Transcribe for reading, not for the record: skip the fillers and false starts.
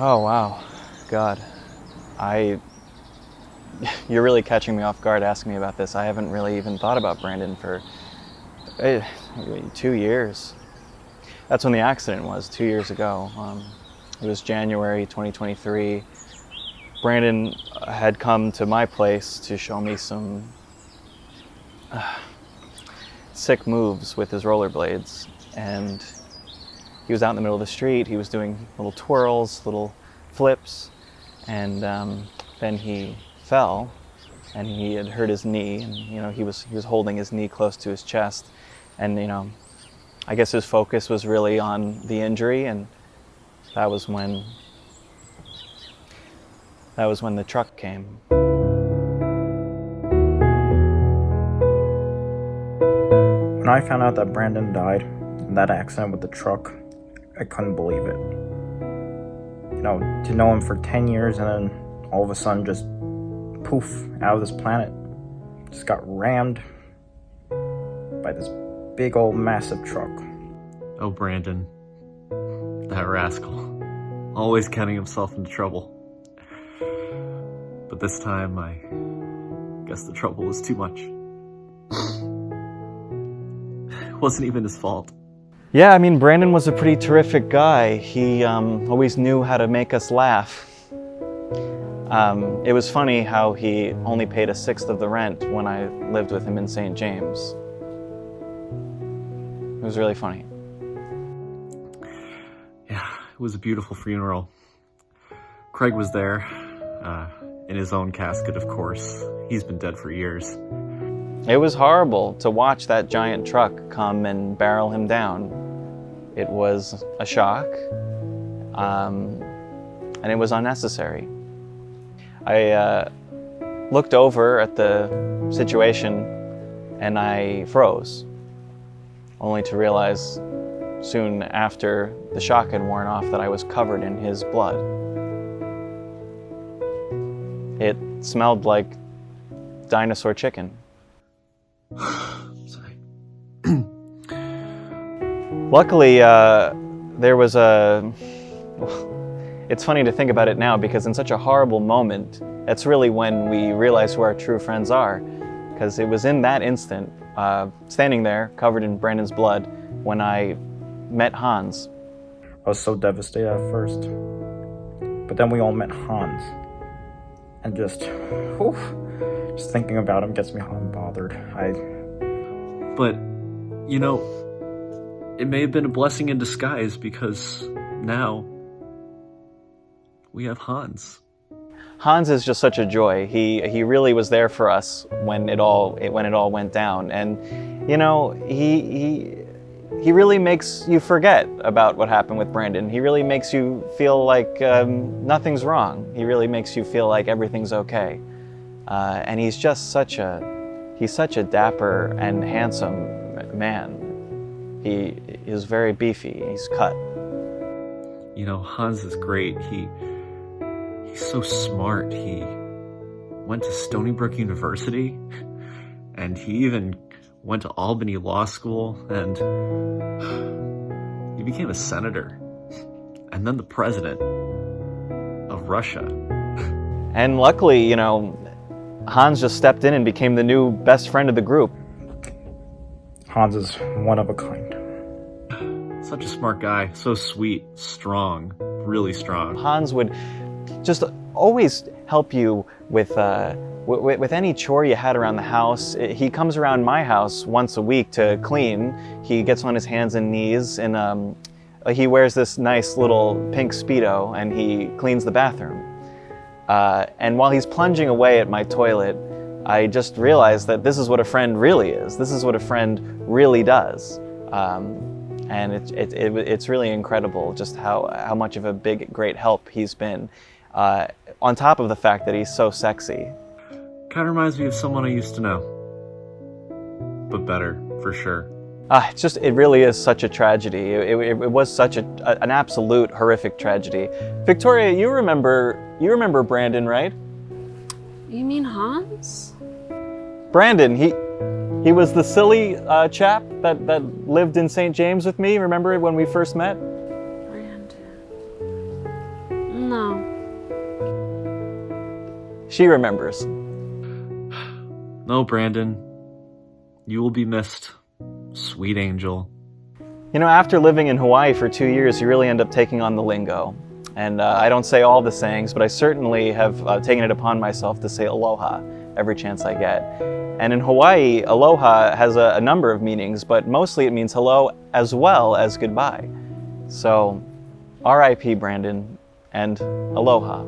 Oh, wow. God. I... You're really catching me off guard asking me about this. I haven't really even thought about Brandon for 2 years. That's when the accident was, 2 years ago. It was January 2023. Brandon had come to my place to show me some sick moves with his rollerblades. And he was out in the middle of the street. He was doing little twirls, little flips. And then he fell, and he had hurt his knee. And, he was holding his knee close to his chest. And, I guess his focus was really on the injury, and that was when the truck came. When I found out that Brandon died in that accident with the truck, I couldn't believe it. To know him for 10 years and then all of a sudden just poof, out of this planet. Just got rammed by this big old massive truck. Oh, Brandon. That rascal. Always getting himself into trouble. But this time, I guess the trouble was too much. It wasn't even his fault. Yeah, Brandon was a pretty terrific guy. He always knew how to make us laugh. It was funny how he only paid 1/6 of the rent when I lived with him in St. James. It was really funny. Yeah, it was a beautiful funeral. Craig was there, in his own casket, of course. He's been dead for years. It was horrible to watch that giant truck come and barrel him down. It was a shock, and it was unnecessary. I looked over at the situation and I froze, only to realize soon after the shock had worn off that I was covered in his blood. It smelled like dinosaur chicken. Sorry. Luckily, there was it's funny to think about it now, because in such a horrible moment, that's really when we realize who our true friends are. Because it was in that instant, standing there, covered in Brandon's blood, when I met Hans. I was so devastated at first. But then we all met Hans. And just thinking about him gets me hot and bothered. But, it may have been a blessing in disguise, because now we have Hans. Hans is just such a joy. He really was there for us when it all went down, and he really makes you forget about what happened with Brandon. He really makes you feel like nothing's wrong. He really makes you feel like everything's okay, and he's just such a dapper and handsome man. He is very beefy. He's cut. Hans is great. He's so smart. He went to Stony Brook University, and he even went to Albany Law School, and he became a senator, and then the president of Russia. And luckily, Hans just stepped in and became the new best friend of the group. Hans is one of a kind. Such a smart guy, so sweet, strong, really strong. Hans would just always help you with any chore you had around the house. He comes around my house once a week to clean. He gets on his hands and knees, and he wears this nice little pink Speedo, and he cleans the bathroom. And while he's plunging away at my toilet, I just realized that this is what a friend really is. This is what a friend really does. And it's really incredible just how much of a great help he's been. On top of the fact that he's so sexy. Kind of reminds me of someone I used to know. But better, for sure. It really is such a tragedy. It was such an absolute horrific tragedy. Victoria, you remember Brandon, right? You mean Hans? Brandon, he was the silly chap that lived in St. James with me. Remember when we first met? Brandon. No, She remembers. No, Brandon. You will be missed, sweet angel. You know, after living in Hawaii for 2 years, you really end up taking on the lingo. And I don't say all the sayings, but I certainly have taken it upon myself to say aloha every chance I get. And in Hawaii, aloha has a number of meanings, but mostly it means hello as well as goodbye. So, R.I.P. Brandon, and aloha.